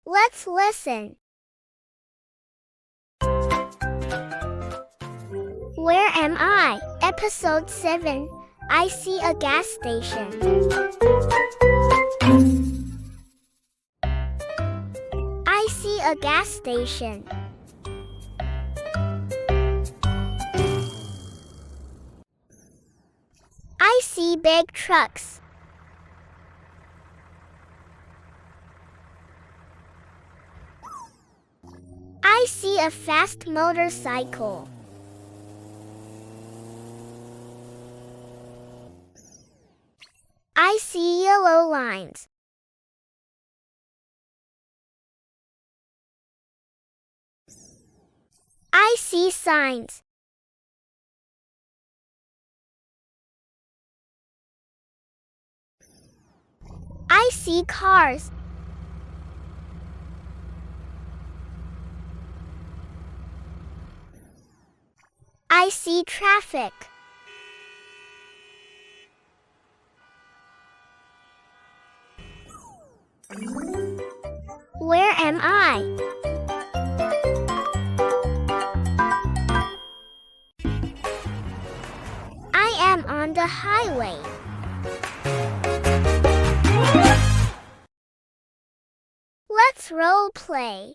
Let's listen. Where am I? Episode 7. I see a gas station. I see a gas station. I see big trucks. I see a fast motorcycle. I see yellow lines. I see signs. I see cars. I see traffic. Where am I? I am on the highway. Let's role play.